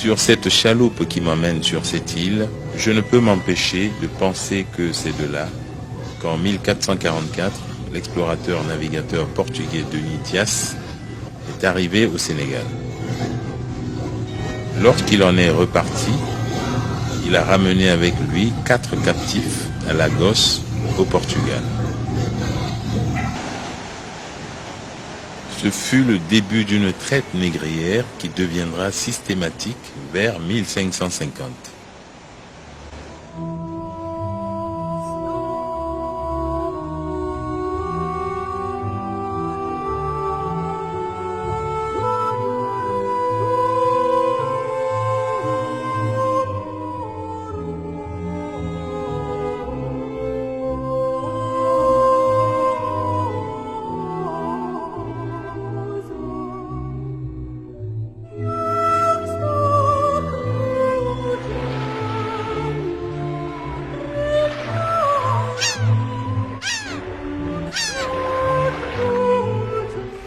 Sur cette chaloupe qui m'emmène sur cette île, je ne peux m'empêcher de penser que c'est de là qu'en 1444, l'explorateur-navigateur portugais Denis Dias est arrivé au Sénégal. Lorsqu'il en est reparti, il a ramené avec lui 4 captifs à Lagos, au Portugal. Ce fut le début d'une traite négrière qui deviendra systématique vers 1550.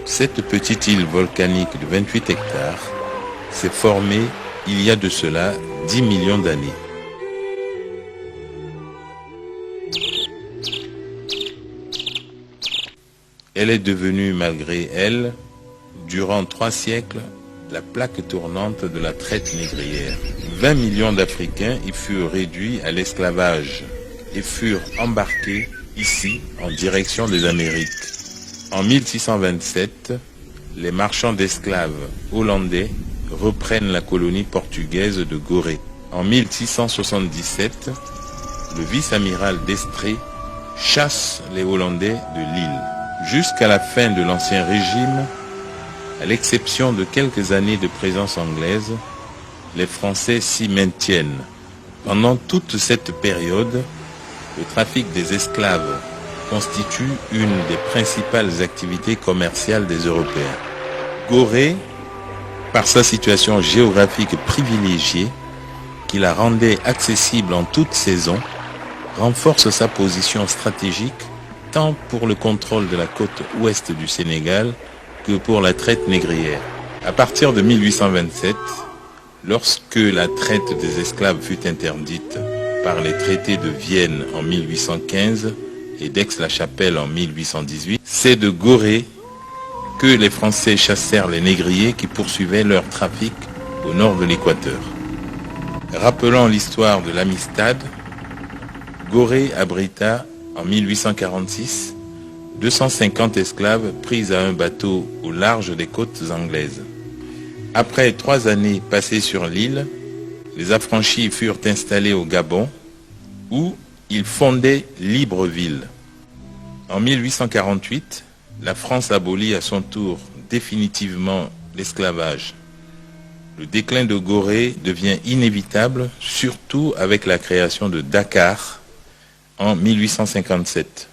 Cette petite île volcanique de 28 hectares s'est formée il y a de cela 10 millions d'années. Elle est devenue, malgré elle, durant 3 siècles, la plaque tournante de la traite négrière. 20 millions d'Africains y furent réduits à l'esclavage et furent embarqués ici en direction des Amériques. En 1627, les marchands d'esclaves hollandais reprennent la colonie portugaise de Gorée. En 1677, le vice-amiral d'Estrée chasse les Hollandais de l'île. Jusqu'à la fin de l'Ancien Régime, à l'exception de quelques années de présence anglaise, les Français s'y maintiennent. Pendant toute cette période, le trafic des esclaves constitue une des principales activités commerciales des Européens. Gorée, par sa situation géographique privilégiée, qui la rendait accessible en toute saison, renforce sa position stratégique tant pour le contrôle de la côte ouest du Sénégal que pour la traite négrière. À partir de 1827, lorsque la traite des esclaves fut interdite par les traités de Vienne en 1815, et d'Aix-la-Chapelle en 1818, c'est de Gorée que les Français chassèrent les négriers qui poursuivaient leur trafic au nord de l'Équateur. Rappelant l'histoire de l'Amistad, Gorée abrita en 1846 250 esclaves pris à un bateau au large des côtes anglaises. Après 3 années passées sur l'île, les affranchis furent installés au Gabon où il fondait Libreville. En 1848, la France abolit à son tour définitivement l'esclavage. Le déclin de Gorée devient inévitable, surtout avec la création de Dakar en 1857.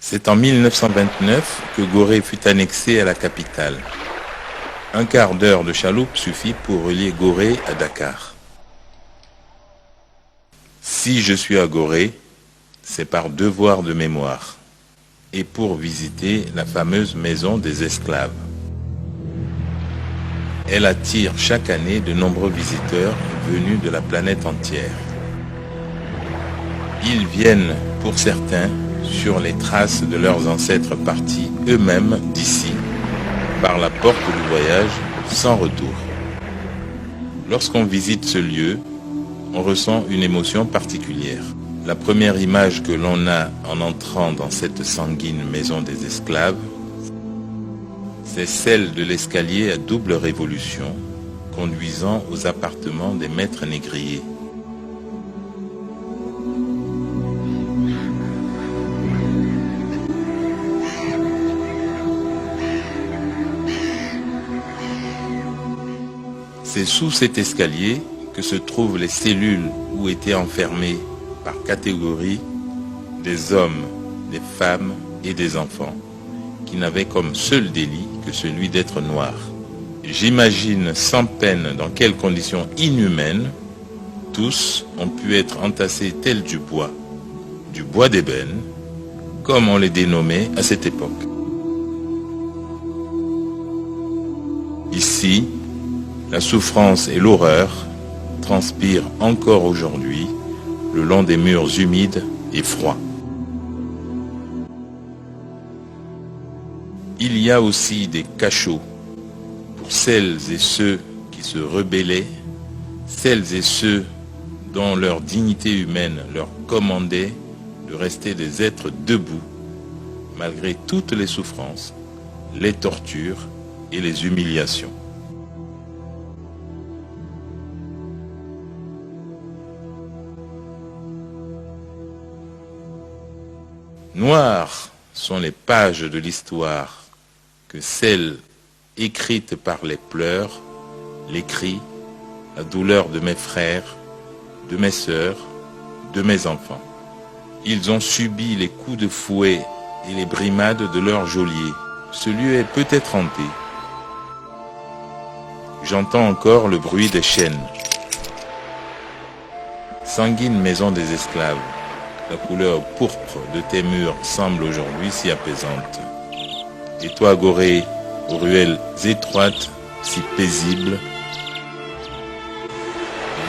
C'est en 1929 que Gorée fut annexée à la capitale. Un quart d'heure de chaloupe suffit pour relier Gorée à Dakar. Si je suis à Gorée, c'est par devoir de mémoire et pour visiter la fameuse maison des esclaves. Elle attire chaque année de nombreux visiteurs venus de la planète entière. Ils viennent, pour certains, sur les traces de leurs ancêtres partis eux-mêmes d'ici, par la porte du voyage, sans retour. Lorsqu'on visite ce lieu, on ressent une émotion particulière. La première image que l'on a en entrant dans cette sanguine maison des esclaves, c'est celle de l'escalier à double révolution, conduisant aux appartements des maîtres négriers. C'est sous cet escalier que se trouvent les cellules où étaient enfermés par catégorie des hommes, des femmes et des enfants qui n'avaient comme seul délit que celui d'être noirs. J'imagine sans peine dans quelles conditions inhumaines tous ont pu être entassés tels du bois d'ébène, comme on les dénommait à cette époque. Ici, La souffrance et l'horreur transpirent encore aujourd'hui le long des murs humides et froids. Il y a aussi des cachots pour celles et ceux qui se rebellaient, celles et ceux dont leur dignité humaine leur commandait de rester des êtres debout, malgré toutes les souffrances, les tortures et les humiliations. Noires sont les pages de l'histoire que celles écrites par les pleurs, les cris, la douleur de mes frères, de mes sœurs, de mes enfants. Ils ont subi les coups de fouet et les brimades de leurs geôliers. Ce lieu est peut-être hanté. J'entends encore le bruit des chaînes. Sanguine maison des esclaves, la couleur pourpre de tes murs semble aujourd'hui si apaisante. Et toi, Gorée, aux ruelles étroites, si paisibles,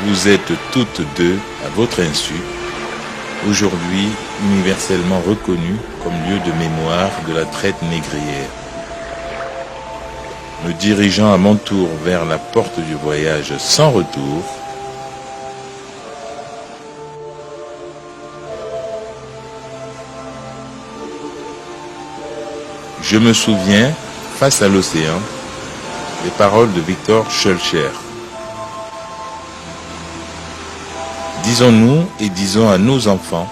vous êtes toutes deux, à votre insu, aujourd'hui universellement reconnue comme lieu de mémoire de la traite négrière. Me dirigeant à mon tour vers la porte du voyage sans retour, je me souviens, face à l'océan, des paroles de Victor Schœlcher. Disons-nous et disons à nos enfants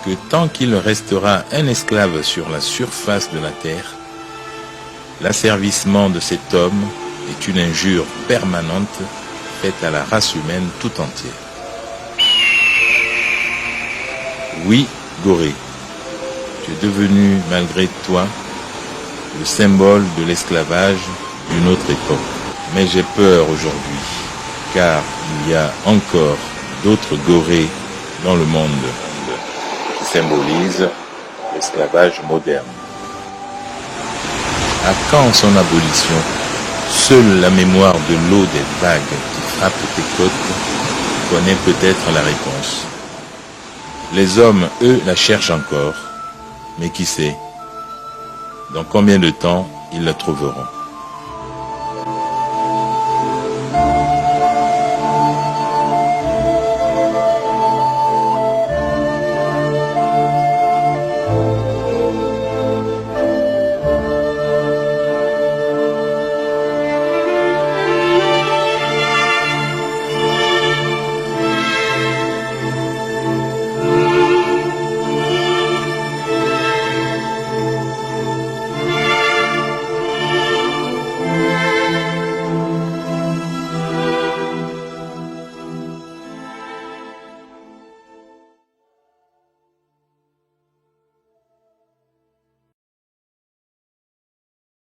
que tant qu'il restera un esclave sur la surface de la terre, l'asservissement de cet homme est une injure permanente faite à la race humaine tout entière. Oui, Gorée, tu es devenu, malgré toi, le symbole de l'esclavage d'une autre époque. Mais j'ai peur aujourd'hui, car il y a encore d'autres Gorées dans le monde qui symbolisent l'esclavage moderne. À quand son abolition? Seule la mémoire de l'eau des vagues qui frappe tes côtes connaît peut-être la réponse. Les hommes, eux, la cherchent encore, mais qui sait, dans combien de temps ils la trouveront?